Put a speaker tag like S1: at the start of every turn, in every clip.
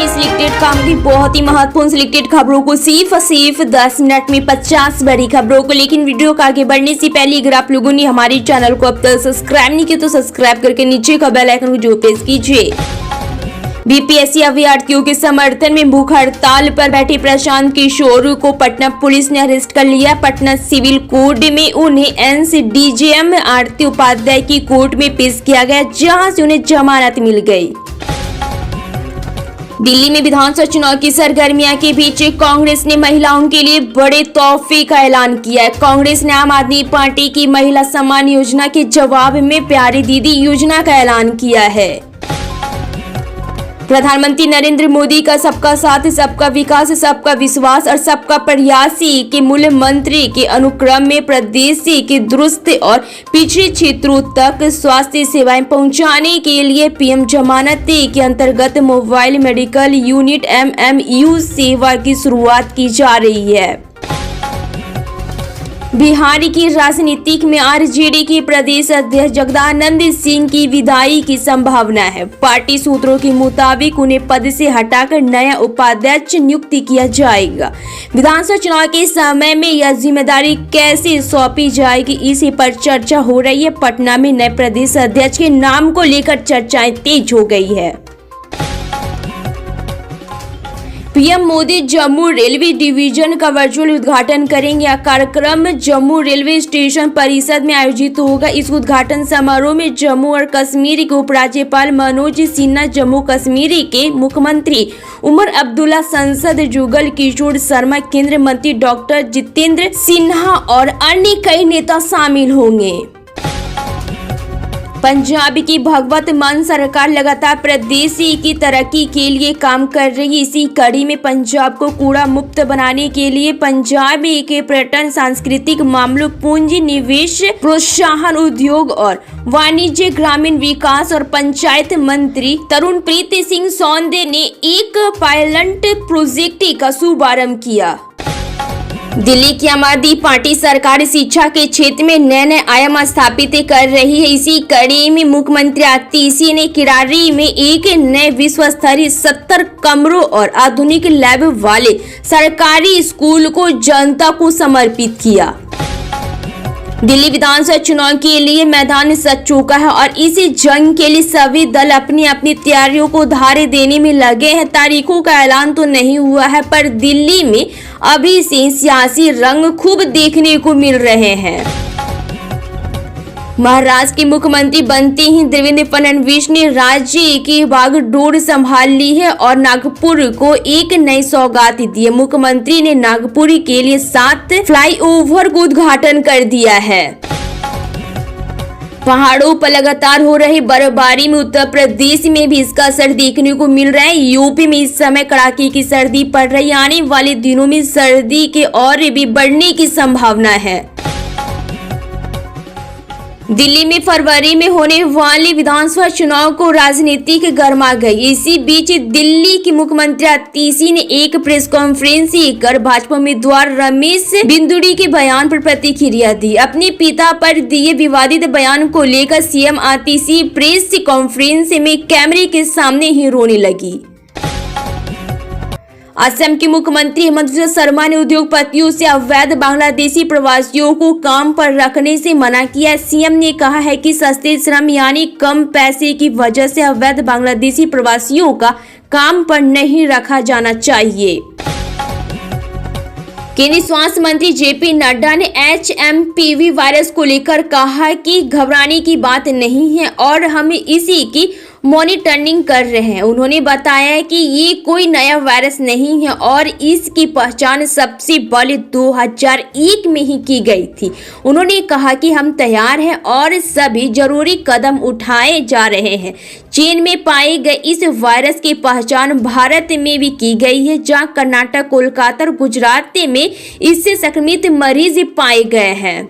S1: की सिलेक्टेड काम की बहुत ही महत्वपूर्ण सिलेक्टेड खबरों को सिर्फ 10 मिनट में 50 बड़ी खबरों को। लेकिन वीडियो को आगे बढ़ने से पहले अगर आप लोगों ने हमारे चैनल को अब तक सब्सक्राइब नहीं किया तो सब्सक्राइब करके नीचे का बेल आइकन को जरूर प्रेस कीजिए। बीपीएससी अभ्यर्थियों के समर्थन में भूख हड़ताल पर बैठे प्रशांत किशोर को पटना पुलिस ने अरेस्ट कर लिया। पटना सिविल कोर्ट में उन्हें एनसीडीजेएम आरती उपाध्याय की कोर्ट में पेश किया गया, जहां से उन्हें जमानत मिल गई। दिल्ली में विधानसभा चुनाव की सरगर्मियां के बीच कांग्रेस ने महिलाओं के लिए बड़े तोहफे का ऐलान किया है। कांग्रेस ने आम आदमी पार्टी की महिला सम्मान योजना के जवाब में प्यारी दीदी योजना का ऐलान किया है। प्रधानमंत्री नरेंद्र मोदी का सबका साथ, सबका विकास, सबका विश्वास और सबका प्रयास के मूल मंत्र के अनुक्रम में प्रदेश के दुरुस्त और पिछड़े क्षेत्रों तक स्वास्थ्य सेवाएं पहुंचाने के लिए पीएम जमानत के अंतर्गत मोबाइल मेडिकल यूनिट MMU सेवा की शुरुआत की जा रही है। बिहार की राजनीति में आरजेडी के प्रदेश अध्यक्ष जगदानंद सिंह की विदाई की संभावना है। पार्टी सूत्रों के मुताबिक उन्हें पद से हटाकर नया उपाध्यक्ष नियुक्त किया जाएगा। विधानसभा चुनाव के समय में यह जिम्मेदारी कैसे सौंपी जाएगी, इसी पर चर्चा हो रही है। पटना में नए प्रदेश अध्यक्ष के नाम को लेकर चर्चाएं तेज हो गई है। PM Modi Jammu railway division का वर्चुअल उद्घाटन करेंगे। यह कार्यक्रम जम्मू रेलवे स्टेशन परिसर में आयोजित होगा। इस उद्घाटन समारोह में जम्मू और कश्मीर के उपराज्यपाल मनोज सिन्हा, जम्मू कश्मीर के मुख्यमंत्री उमर अब्दुल्ला, सांसद जुगल किशोर शर्मा, केंद्रीय मंत्री डॉक्टर जितेंद्र सिन्हा और अन्य कई नेता शामिल होंगे। पंजाब की भगवत मान सरकार लगातार प्रदेश की तरक्की के लिए काम कर रही है। इसी कड़ी में पंजाब को कूड़ा मुक्त बनाने के लिए पंजाब के पर्यटन, सांस्कृतिक मामलों, पूंजी निवेश प्रोत्साहन, उद्योग और वाणिज्य, ग्रामीण विकास और पंचायत मंत्री तरुणप्रीत सिंह सौंदे ने एक पायलट प्रोजेक्ट का शुभारंभ किया। दिल्ली की आम आदमी पार्टी सरकार शिक्षा के क्षेत्र में नए आयाम स्थापित कर रही है। इसी कड़ी में मुख्यमंत्री आतिशी ने किरारी में एक नए विश्व स्तरीय 70 कमरों और आधुनिक लैब वाले सरकारी स्कूल को जनता को समर्पित किया। दिल्ली विधानसभा चुनाव के लिए मैदान सज चुका है और इस जंग के लिए सभी दल अपनी अपनी तैयारियों को धारे देने में लगे हैं। तारीखों का ऐलान तो नहीं हुआ है, पर दिल्ली में अभी से सियासी रंग खूब देखने को मिल रहे हैं। महाराष्ट्र के मुख्यमंत्री बनते ही देवेंद्र फडणवीस ने राज्य की बागडोर संभाल ली है और नागपुर को एक नई सौगात दी है। मुख्यमंत्री ने नागपुर के लिए 7 फ्लाईओवर का उद्घाटन कर दिया है। पहाड़ों पर लगातार हो रही बर्फबारी में उत्तर प्रदेश में भी इसका असर देखने को मिल रहा है। यूपी में इस समय कड़ाके की सर्दी पड़ रही है। आने वाले दिनों में सर्दी के और भी बढ़ने की संभावना है। दिल्ली में फरवरी में होने वाले विधानसभा चुनाव को राजनीतिक गर्मा गई। इसी बीच दिल्ली की मुख्यमंत्री आतिशी ने एक प्रेस कॉन्फ्रेंस कर भाजपा उम्मीदवार रमेश बिंदुड़ी के बयान पर प्रतिक्रिया दी। अपने पिता पर दिए विवादित बयान को लेकर सीएम आतिशी प्रेस कॉन्फ्रेंस में कैमरे के सामने ही रोने लगी। असम के मुख्यमंत्री हेमंत शर्मा ने उद्योगपतियों से अवैध बांग्लादेशी प्रवासियों को काम पर रखने से मना किया। सीएम ने कहा है कि सस्ते श्रम यानी कम पैसे की वजह से अवैध बांग्लादेशी प्रवासियों का काम पर नहीं रखा जाना चाहिए। केंद्रीय स्वास्थ्य मंत्री जेपी नड्डा ने HMPV वायरस को लेकर कहा कि घबराने की बात नहीं है और हम इसी की मॉनिटरिंग कर रहे हैं। उन्होंने बताया कि ये कोई नया वायरस नहीं है और इसकी पहचान सबसे पहले 2001 में ही की गई थी। उन्होंने कहा कि हम तैयार हैं और सभी जरूरी कदम उठाए जा रहे हैं। चीन में पाए गए इस वायरस की पहचान भारत में भी की गई है, जहां कर्नाटक, कोलकाता और गुजरात में इससे संक्रमित मरीज पाए गए हैं।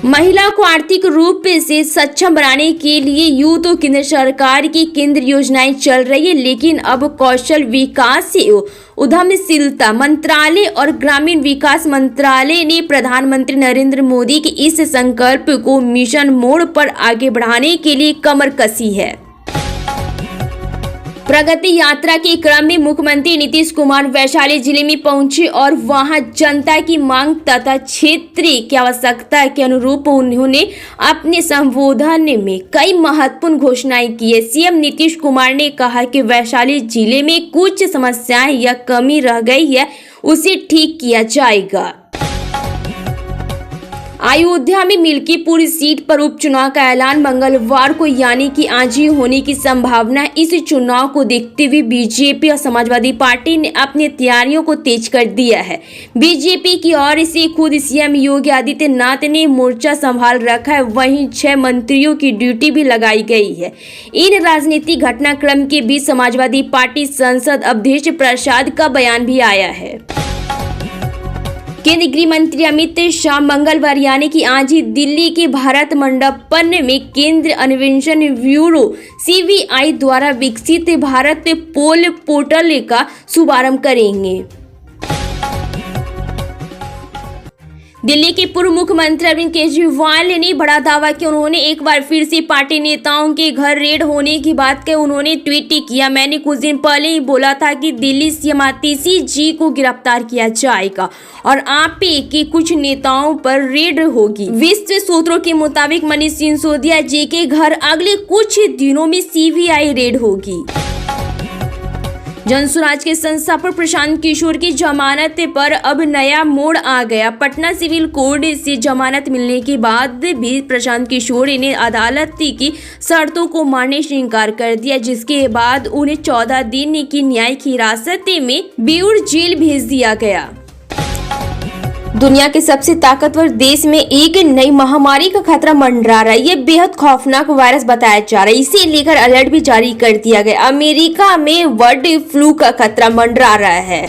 S1: महिला को आर्थिक रूप से सक्षम बनाने के लिए यूं तो केंद्र सरकार की केंद्रीय योजनाएं चल रही है, लेकिन अब कौशल विकास उद्यमशीलता मंत्रालय और ग्रामीण विकास मंत्रालय ने प्रधानमंत्री नरेंद्र मोदी के इस संकल्प को मिशन मोड पर आगे बढ़ाने के लिए कमर कसी है। प्रगति यात्रा के क्रम में मुख्यमंत्री नीतीश कुमार वैशाली जिले में पहुंचे और वहां जनता की मांग तथा क्षेत्रीय की आवश्यकता के अनुरूप उन्होंने अपने संबोधन में कई महत्वपूर्ण घोषणाएं की है। सीएम नीतीश कुमार ने कहा कि वैशाली जिले में कुछ समस्याएं या कमी रह गई है, उसे ठीक किया जाएगा। अयोध्या में मिल्कीपुर सीट पर उपचुनाव का ऐलान मंगलवार को यानी कि आज ही होने की संभावना है। इस चुनाव को देखते हुए बीजेपी और समाजवादी पार्टी ने अपनी तैयारियों को तेज कर दिया है। बीजेपी की ओर से खुद सीएम योगी आदित्यनाथ ने मोर्चा संभाल रखा है, वहीं 6 मंत्रियों की ड्यूटी भी लगाई गई है। इन राजनीतिक घटनाक्रम के बीच समाजवादी पार्टी सांसद अवधेश प्रसाद का बयान भी आया है। केंद्रीय गृह मंत्री अमित शाह मंगलवार यानी कि आज ही दिल्ली के भारत मंडपम में केंद्रीय अन्वेषण ब्यूरो सीबीआई द्वारा विकसित भारत पोल पोर्टल का शुभारंभ करेंगे। दिल्ली के पूर्व मुख्यमंत्री अरविंद केजरीवाल ने बड़ा दावा किया। उन्होंने एक बार फिर से पार्टी नेताओं के घर रेड होने की बात कही। उन्होंने ट्वीट किया, मैंने कुछ दिन पहले ही बोला था कि दिल्ली सीएम आतिशी जी को गिरफ्तार किया जाएगा और आप के कुछ नेताओं पर रेड होगी। विश्व सूत्रों के मुताबिक मनीष सिसोदिया जी के घर अगले कुछ दिनों में सीबीआई रेड होगी। जनसुराज के संस्थापक प्रशांत किशोर की जमानत पर अब नया मोड़ आ गया। पटना सिविल कोर्ट से जमानत मिलने के बाद भी प्रशांत किशोर ने अदालत की शर्तों को मानने से इनकार कर दिया, जिसके बाद उन्हें 14 दिन की न्यायिक हिरासत में बेऊर जेल भेज दिया गया। दुनिया के सबसे ताकतवर देश में एक नई महामारी का खतरा मंडरा रहा है। ये बेहद खौफनाक वायरस बताया जा रहा है। इसे लेकर अलर्ट भी जारी कर दिया गया। अमेरिका में बर्ड फ्लू का खतरा मंडरा रहा है।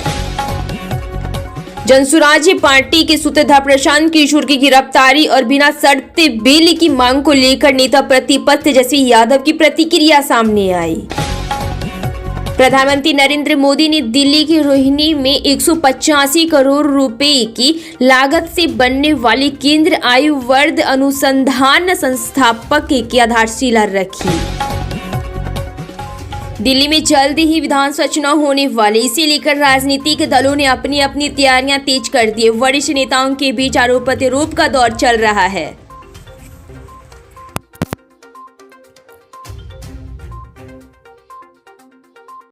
S1: जनसुराज पार्टी के सूत्रधार प्रशांत किशोर की गिरफ्तारी और बिना शर्त बेल की मांग को लेकर नेता प्रतिपक्ष तेजस्वी यादव की प्रतिक्रिया सामने आई। प्रधानमंत्री नरेंद्र मोदी ने दिल्ली के रोहिणी में 185 करोड़ रुपए की लागत से बनने वाली केंद्रीय आयुर्वेद अनुसंधान संस्थापक की आधारशिला रखी। दिल्ली में जल्द ही विधानसभा चुनाव होने वाले, इसे लेकर राजनीतिक दलों ने अपनी अपनी तैयारियां तेज कर दी। वरिष्ठ नेताओं के बीच आरोप प्रत्यारोप का दौर चल रहा है।